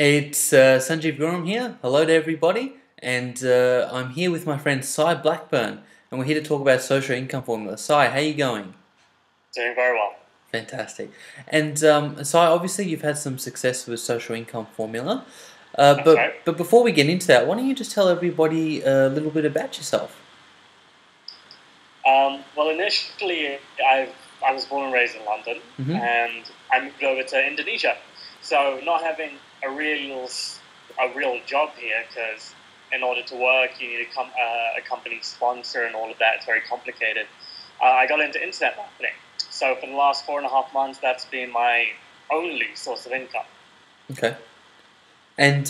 It's Sanjiv Gurram here. Hello to everybody, and I'm here with my friend Cy Blackburn, and we're here to talk about social income formula. Cy, how you going? Doing very well. Fantastic. And Cy, obviously you've had some success with social income formula, That's right. but before we get into that, why don't you just tell everybody a little bit about yourself? Well, initially, I was born and raised in London, Mm-hmm. and I moved over to Indonesia. So, not having a real job here, because in order to work, you need a company sponsor and all of that. It's very complicated. I got into internet marketing. So, for the last 4.5 months, that's been my only source of income. Okay. And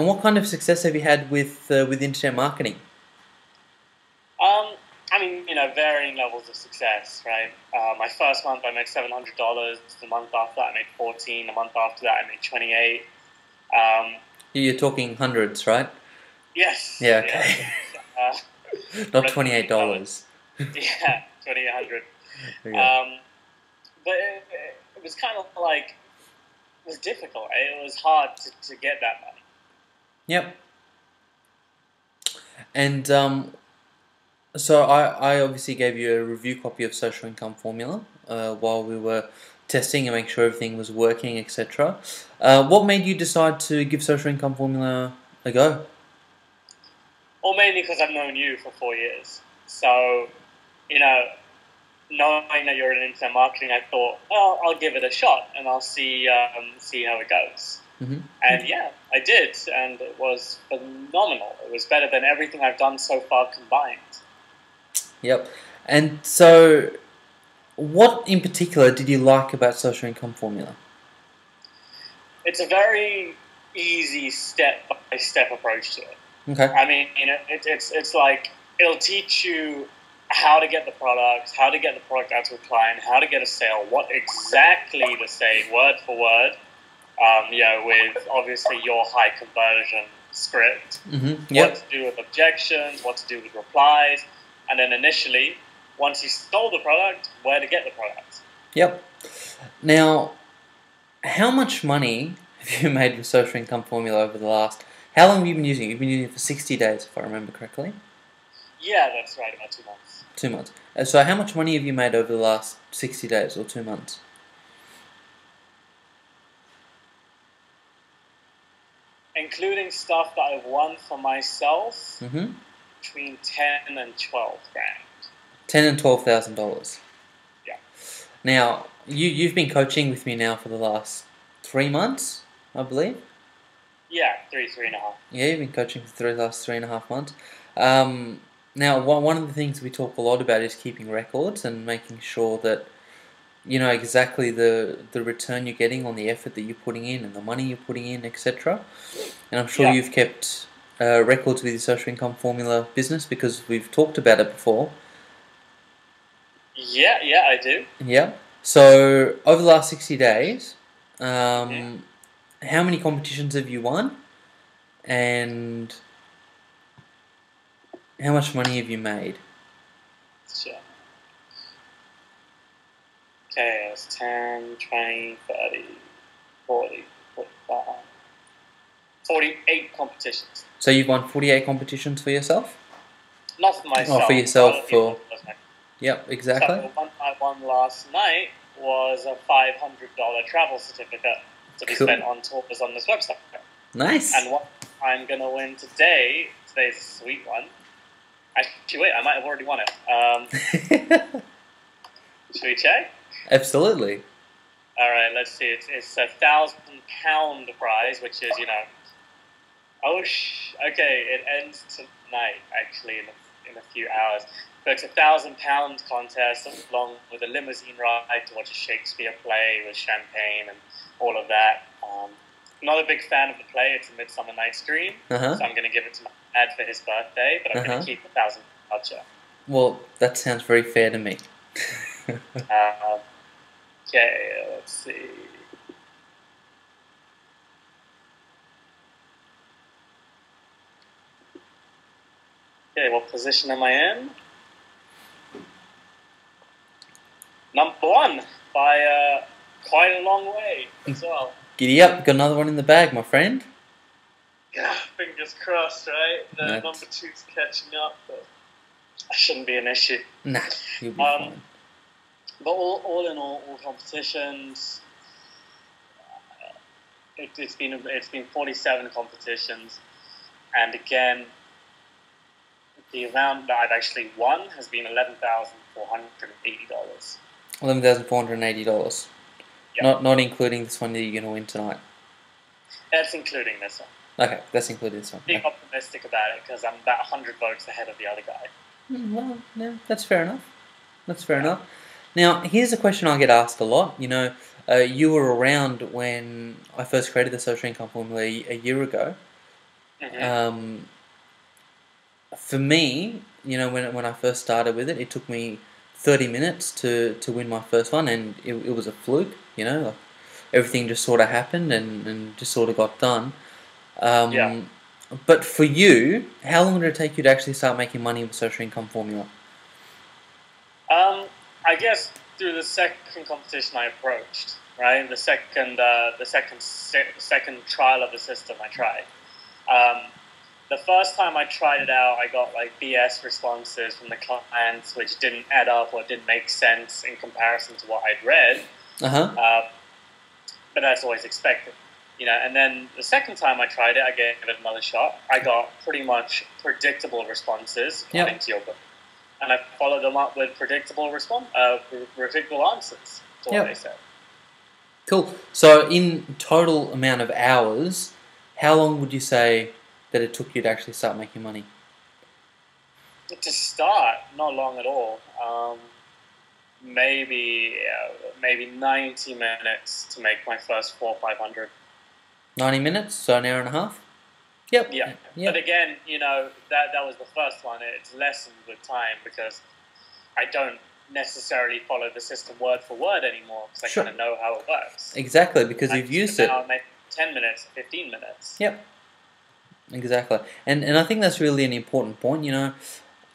what kind of success have you had with internet marketing? Um, I mean, varying levels of success, right? My first month, I made $700. The month after that, I made 14. The month after that, I made 28. Um, You're talking hundreds, right? yes, Yeah. yes. Okay. Uh, Not $28. $28. Yeah, 2,800. Okay. Um, but it was kind of like it was difficult. It was hard to get that money. Yep. And so I obviously gave you a review copy of Social Income Formula while we were testing and make sure everything was working, etc. What made you decide to give Social Income Formula a go? Or mainly because I've known you for 4 years. So, you know, knowing that you're in internet marketing, I thought, well, I'll give it a shot and I'll see how it goes. Hmm. And yeah, I did, and it was phenomenal. It was better than everything I've done so far combined. Yep. And so, what in particular did you like about Social Income Formula? It's a very easy step-by-step approach to it. Okay. I mean, it's like it'll teach you how to get the product, how to get the product out to a client, how to get a sale, what exactly to say word for word, with obviously your high conversion script, what Yep. to do with objections, what to do with replies, and then initially, once you sold the product, where to get the product. Yep. Now, how much money have you made with Social Income Formula over the last? How long have you been using it? You've been using it for 60 days, if I remember correctly. Yeah, that's right, about 2 months. 2 months. So how much money have you made over the last 60 days or 2 months? Including stuff that I've won for myself, Mm-hmm. between 10 and 12 grand. $10,000 and $12,000. Yeah. Now, you've been coaching with me now for the last 3 months, I believe. Yeah, three and a half. Yeah, you've been coaching for the last 3.5 months. Now, one of the things we talk a lot about is keeping records and making sure that you know exactly the return you're getting on the effort that you're putting in and the money you're putting in, etc. And I'm sure Yeah. you've kept records with your social income formula business because we've talked about it before. Yeah, I do. Yeah. So over the last 60 days, Hmm. how many competitions have you won, and how much money have you made? Sure. Okay, it's 10, 20, 30, 40, 45, 48 competitions. So you've won 48 competitions for yourself? Not for Oh, for myself, for other yourself, people. for... Yep, So exactly. the one I won last night was a $500 travel certificate to be Cool. spent on tours on this website. Nice. And what I'm going to win today's a sweet one. Actually, wait, I might have already won it. Should we check? Absolutely. All right, let's see. It's £1,000 prize, which is, okay, it ends tonight, actually, in a few hours. But it's £1,000 contest along with a limousine ride to watch a Shakespeare play with champagne and all of that. Not a big fan of the play. It's a Midsummer Night's Dream, Uh-huh. so I'm going to give it to my dad for his birthday, but I'm going to keep £1,000 voucher. Well, that sounds very fair to me. Okay, let's see. Okay, what position am I in? Number one by quite a long way as well. Giddy up, got another one in the bag, my friend. Yeah, fingers crossed, right? The That's- number 2's catching up, but that shouldn't be an issue. Nah, you'll be fine. But all in all competitions, it's been 47 competitions, and again, the amount that I've actually won has been $11,480. $11,480. Yeah. Not including this one that you're gonna win tonight. That's including this one. Okay, that's included this one. Being optimistic about it because I'm about 100 votes ahead of the other guy. Well, yeah, that's fair enough. That's fair enough. Now, here's a question I get asked a lot. You were around when I first created the social income formula a year ago. Mm-hmm. For me, when I first started with it, it took me 30 minutes to win my first one, and it was a fluke. Like everything just sort of happened and just sort of got done. But for you, how long did it take you to actually start making money with social income formula? I guess through the second competition I approached, right? The second trial of the system I tried. The first time I tried it out, I got like BS responses from the clients, which didn't add up or didn't make sense in comparison to what I'd read. But that's always expected, And then the second time I tried it, I gave it another shot. I got pretty much predictable responses according to your book. And I followed them up with predictable answers to what they said. Cool. So in total amount of hours, how long would you say that it took you to actually start making money? To start, not long at all. Maybe 90 minutes to make my first 400 or 500. 90 minutes, so an hour and a half? Yep. Yeah. But again, that was the first one. It's lessened with time because I don't necessarily follow the system word for word anymore because I kind of know how it works. Exactly, because you've used it. Now I make 10 minutes, 15 minutes. Yep. Exactly. And I think that's really an important point,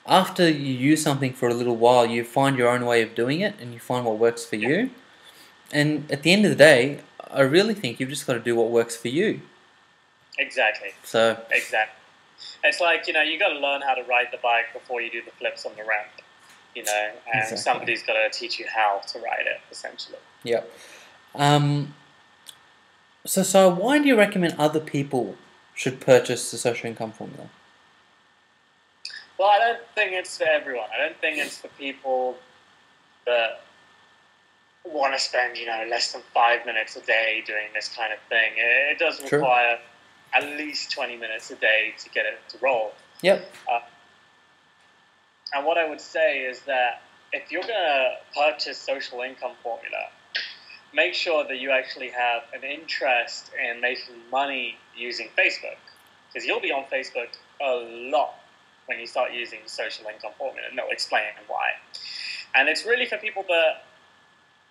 After you use something for a little while, you find your own way of doing it and you find what works for you. And at the end of the day, I really think you've just got to do what works for you. Exactly. Exactly. It's like, you got to learn how to ride the bike before you do the flips on the ramp, and somebody's got to teach you how to ride it, essentially. Yep. So why do you recommend other people should purchase the social income formula? Well, I don't think it's for everyone. I don't think it's for people that want to spend, less than 5 minutes a day doing this kind of thing. It does require at least 20 minutes a day to get it to roll. Yep. And what I would say is that if you're going to purchase social income formula, make sure that you actually have an interest in making money using Facebook, because you'll be on Facebook a lot when you start using social income formula, and they'll explain why. And it's really for people that,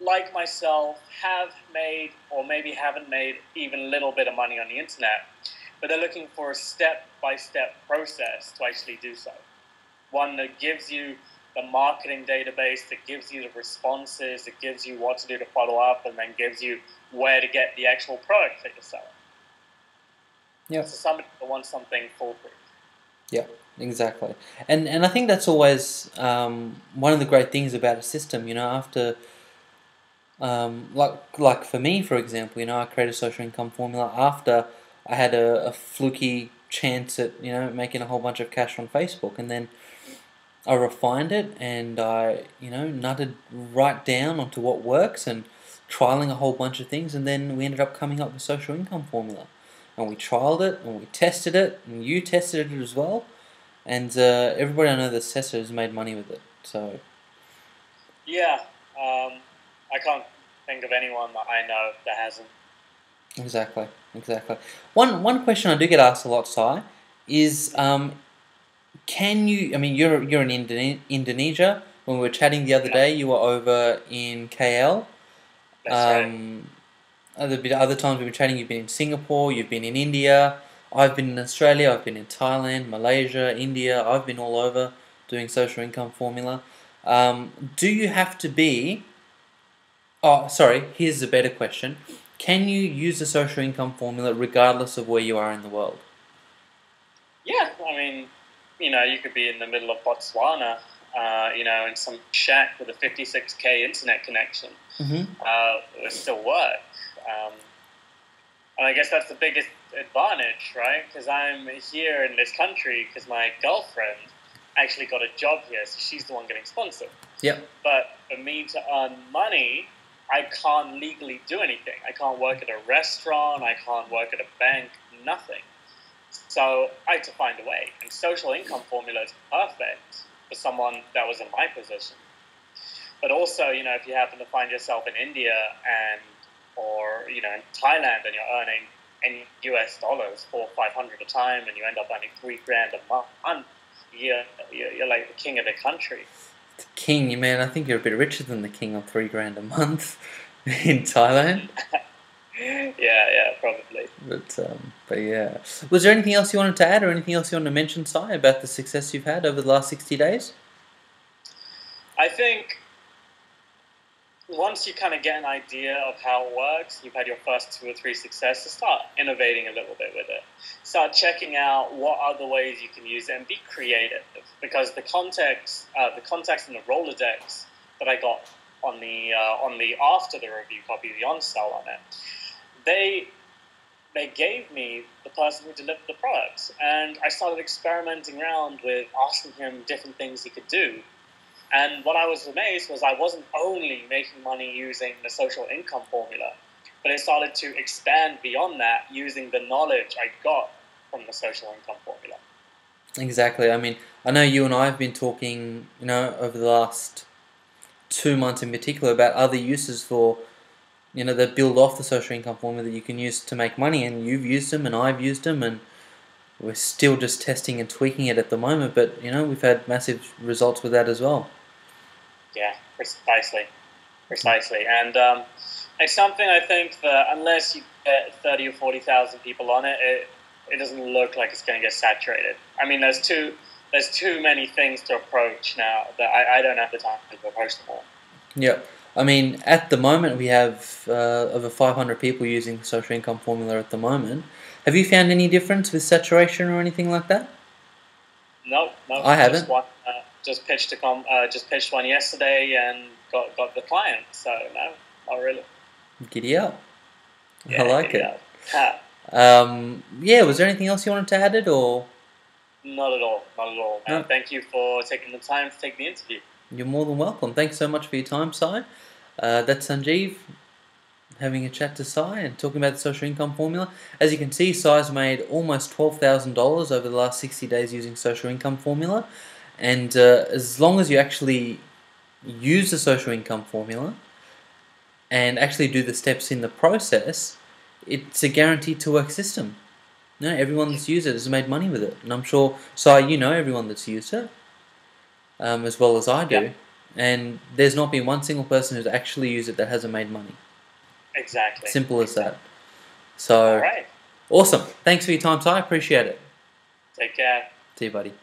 like myself, have made or maybe haven't made even a little bit of money on the internet, but they're looking for a step-by-step process to actually do so. One that gives you the marketing database, that gives you the responses, that gives you what to do to follow up, and then gives you where to get the actual product that you're selling. Yeah. So somebody that wants something foolproof. Yeah, exactly. And I think that's always one of the great things about a system, after... like for me, for example, I created a social income formula after I had a fluky chance at, making a whole bunch of cash on Facebook, and then I refined it and I, nutted right down onto what works and trialing a whole bunch of things, and then we ended up coming up with social income formula, and we trialed it and we tested it, and you tested it as well, and everybody I know that's tested has made money with it. So yeah. I can't think of anyone that I know that hasn't. Exactly. One question I do get asked a lot, Si, is can you? I mean, you're in Indonesia. When we were chatting the other day, you were over in KL. That's right. Other times we've been chatting, you've been in Singapore, you've been in India. I've been in Australia. I've been in Thailand, Malaysia, India. I've been all over doing social income formula. Do you have to be Oh, sorry. Here's a better question. Can you use the social income formula regardless of where you are in the world? Yeah, I mean, you could be in the middle of Botswana, in some shack with a 56K internet connection. Mm-hmm. It would still work. Um, and I guess that's the biggest advantage, right? Because I'm here in this country because my girlfriend actually got a job here, so she's the one getting sponsored. Yep. But for me to earn money, I can't legally do anything. I can't work at a restaurant. I can't work at a bank. Nothing. So I had to find a way. And social income formula is perfect for someone that was in my position. But also, if you happen to find yourself in India or in Thailand and you're earning in US dollars 400-500 a time and you end up earning $3,000 a month, you're like the king of the country. The king, man, I think you're a bit richer than the king on $3,000 a month in Thailand. Yeah, probably. But yeah. Was there anything else you wanted to add or anything else you wanted to mention, Si, about the success you've had over the last 60 days? I think once you kind of get an idea of how it works, you've had your first 2 or 3 successes, start innovating a little bit with it. Start checking out what other ways you can use it and be creative. Because the contacts and the Rolodex that I got on the after the review copy, the on-sell on it, they gave me the person who delivered the products. And I started experimenting around with asking him different things he could do. And what I was amazed was I wasn't only making money using the social income formula, but I started to expand beyond that using the knowledge I got from the social income formula. Exactly. I mean, I know you and I have been talking, over the last 2 months in particular about other uses for, that build off the social income formula that you can use to make money, and you've used them and I've used them, and we're still just testing and tweaking it at the moment, but, we've had massive results with that as well. Yeah, precisely. And it's something I think that unless you get 30 or 40,000 people on it, it doesn't look like it's going to get saturated. I mean, there's too many things to approach now that I don't have the time to approach them all. Yeah. I mean, at the moment we have over 500 people using the social income formula at the moment. Have you found any difference with saturation or anything like that? No. I haven't. Just pitched one yesterday and got the client. So no, not really. Giddy up. Yeah, I like it. Yeah, was there anything else you wanted to add it or? Not at all. No. Thank you for taking the time to take the interview. You're more than welcome. Thanks so much for your time, Si. That's Sanjiv having a chat to Si and talking about the social income formula. As you can see, Si's made almost $12,000 over the last 60 days using social income formula. And as long as you actually use the social income formula and actually do the steps in the process, it's a guaranteed to work system. Everyone that's used it has made money with it. And I'm sure, Si, everyone that's used it, as well as I do. Yeah. And there's not been one single person who's actually used it that hasn't made money. Exactly. Simple as that. So, all right. Awesome. Thanks for your time, Si. I appreciate it. Take care. See you, buddy.